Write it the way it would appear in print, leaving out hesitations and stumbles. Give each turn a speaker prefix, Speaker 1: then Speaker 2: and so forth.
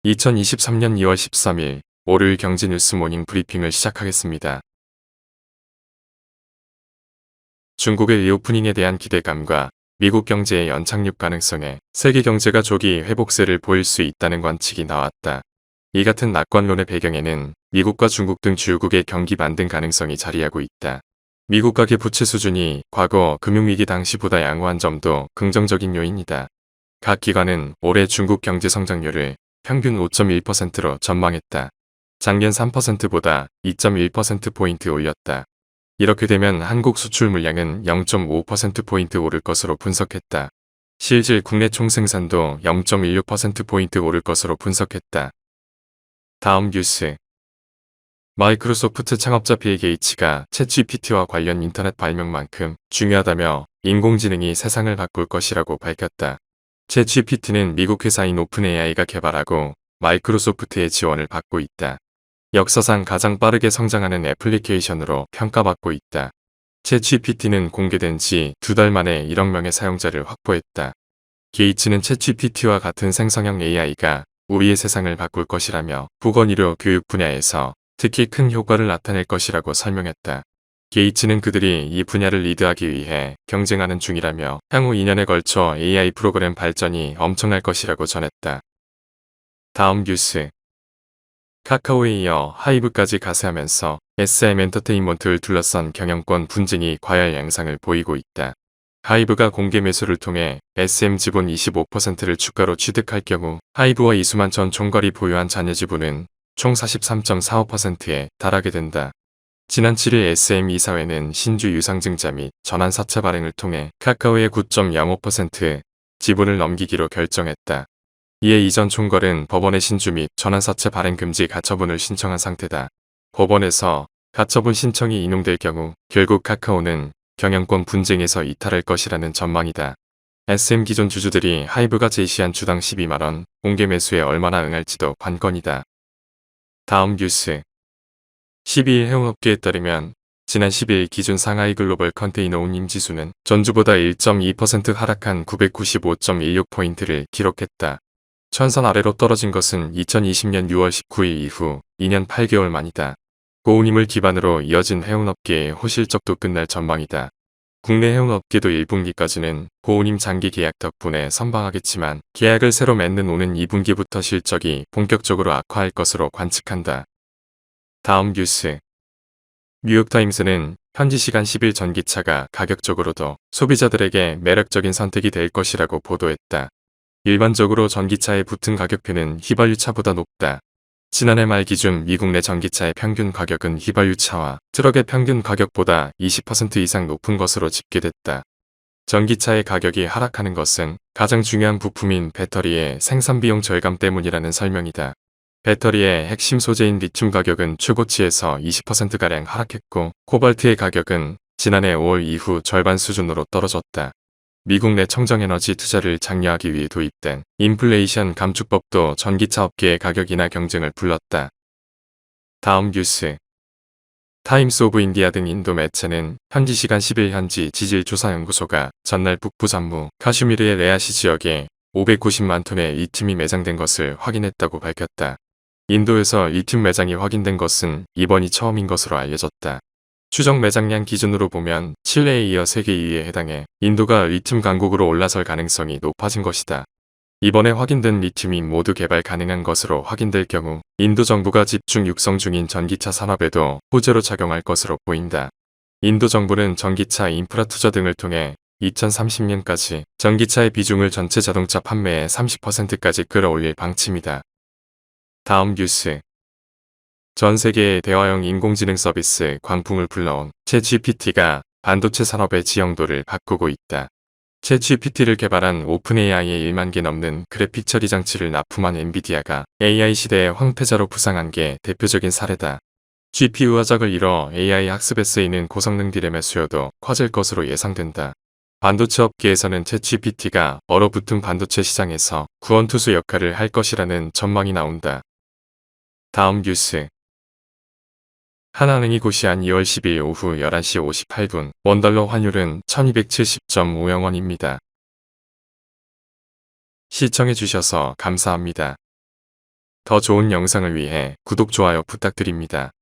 Speaker 1: 2023년 2월 13일 월요일 경제뉴스 모닝 브리핑을 시작하겠습니다. 중국의 리오프닝에 대한 기대감과 미국 경제의 연착륙 가능성에 세계 경제가 조기 회복세를 보일 수 있다는 관측이 나왔다. 이 같은 낙관론의 배경에는 미국과 중국 등 주요국의 경기 반등 가능성이 자리하고 있다. 미국 가계 부채 수준이 과거 금융위기 당시보다 양호한 점도 긍정적인 요인이다. 각 기관은 올해 중국 경제 성장률을 평균 5.1%로 전망했다. 작년 3%보다 2.1%포인트 올렸다. 이렇게 되면 한국 수출 물량은 0.5%포인트 오를 것으로 분석했다. 실질 국내 총생산도 0.16%포인트 오를 것으로 분석했다. 다음 뉴스. 마이크로소프트 창업자 빌 게이츠가 챗GPT와 관련 인터넷 발명만큼 중요하다며 인공지능이 세상을 바꿀 것이라고 밝혔다. 챗GPT는 미국 회사인 오픈AI가 개발하고 마이크로소프트의 지원을 받고 있다. 역사상 가장 빠르게 성장하는 애플리케이션으로 평가받고 있다. 챗GPT는 공개된 지 2달 만에 1억 명의 사용자를 확보했다. 게이츠는 챗GPT와 같은 생성형 AI가 우리의 세상을 바꿀 것이라며 보건의료 교육 분야에서 특히 큰 효과를 나타낼 것이라고 설명했다. 게이츠는 그들이 이 분야를 리드하기 위해 경쟁하는 중이라며 향후 2년에 걸쳐 AI 프로그램 발전이 엄청날 것이라고 전했다. 다음 뉴스. 카카오에 이어 하이브까지 가세하면서 SM 엔터테인먼트를 둘러싼 경영권 분쟁이 과열 양상을 보이고 있다. 하이브가 공개 매수를 통해 SM 지분 25%를 주가로 취득할 경우 하이브와 이수만 전 총괄이 보유한 잔여 지분은 총 43.45%에 달하게 된다. 지난 7일 SM 이사회는 신주 유상증자 및 전환 사채 발행을 통해 카카오의 9.05% 지분을 넘기기로 결정했다. 이에 이전 총괄은 법원에 신주 및 전환 사채 발행 금지 가처분을 신청한 상태다. 법원에서 가처분 신청이 인용될 경우 결국 카카오는 경영권 분쟁에서 이탈할 것이라는 전망이다. SM 기존 주주들이 하이브가 제시한 주당 12만원 공개 매수에 얼마나 응할지도 관건이다. 다음 뉴스. 12일 해운업계에 따르면 지난 10일 기준 상하이 글로벌 컨테이너 운임 지수는 전주보다 1.2% 하락한 995.16포인트를 기록했다. 천선 아래로 떨어진 것은 2020년 6월 19일 이후 2년 8개월 만이다. 고운임을 기반으로 이어진 해운업계의 호실적도 끝날 전망이다. 국내 해운업계도 1분기까지는 고운임 장기 계약 덕분에 선방하겠지만 계약을 새로 맺는 오는 2분기부터 실적이 본격적으로 악화할 것으로 관측한다. 다음 뉴스. 뉴욕타임스는 현지 시간 10일 전기차가 가격적으로도 소비자들에게 매력적인 선택이 될 것이라고 보도했다. 일반적으로 전기차에 붙은 가격표는 휘발유차보다 높다. 지난해 말 기준 미국 내 전기차의 평균 가격은 휘발유차와 트럭의 평균 가격보다 20% 이상 높은 것으로 집계됐다. 전기차의 가격이 하락하는 것은 가장 중요한 부품인 배터리의 생산비용 절감 때문이라는 설명이다. 배터리의 핵심 소재인 리튬 가격은 최고치에서 20%가량 하락했고 코발트의 가격은 지난해 5월 이후 절반 수준으로 떨어졌다. 미국 내 청정에너지 투자를 장려하기 위해 도입된 인플레이션 감축법도 전기차 업계의 가격이나 경쟁을 불렀다. 다음 뉴스. 타임스 오브 인디아 등 인도 매체는 현지 시간 10일 현지 지질조사연구소가 전날 북부 잠무 카슈미르의 레아시 지역에 590만 톤의 리튬이 매장된 것을 확인했다고 밝혔다. 인도에서 리튬 매장이 확인된 것은 이번이 처음인 것으로 알려졌다. 추정 매장량 기준으로 보면 칠레에 이어 세계 2위에 해당해 인도가 리튬 강국으로 올라설 가능성이 높아진 것이다. 이번에 확인된 리튬이 모두 개발 가능한 것으로 확인될 경우 인도 정부가 집중 육성 중인 전기차 산업에도 호재로 작용할 것으로 보인다. 인도 정부는 전기차 인프라 투자 등을 통해 2030년까지 전기차의 비중을 전체 자동차 판매의 30%까지 끌어올릴 방침이다. 다음 뉴스. 전 세계의 대화형 인공지능 서비스 광풍을 불러온 챗GPT가 반도체 산업의 지형도를 바꾸고 있다. 챗GPT를 개발한 오픈AI의 1만 개 넘는 그래픽 처리 장치를 납품한 엔비디아가 AI 시대의 황태자로 부상한 게 대표적인 사례다. GPU 화작을 잃어 AI 학습에 쓰이는 고성능 디램의 수요도 커질 것으로 예상된다. 반도체 업계에서는 챗GPT가 얼어붙은 반도체 시장에서 구원투수 역할을 할 것이라는 전망이 나온다. 다음 뉴스. 하나은행이 고시한 2월 10일 오후 11시 58분 원달러 환율은 1270.50원입니다. 시청해주셔서 감사합니다. 더 좋은 영상을 위해 구독, 좋아요 부탁드립니다.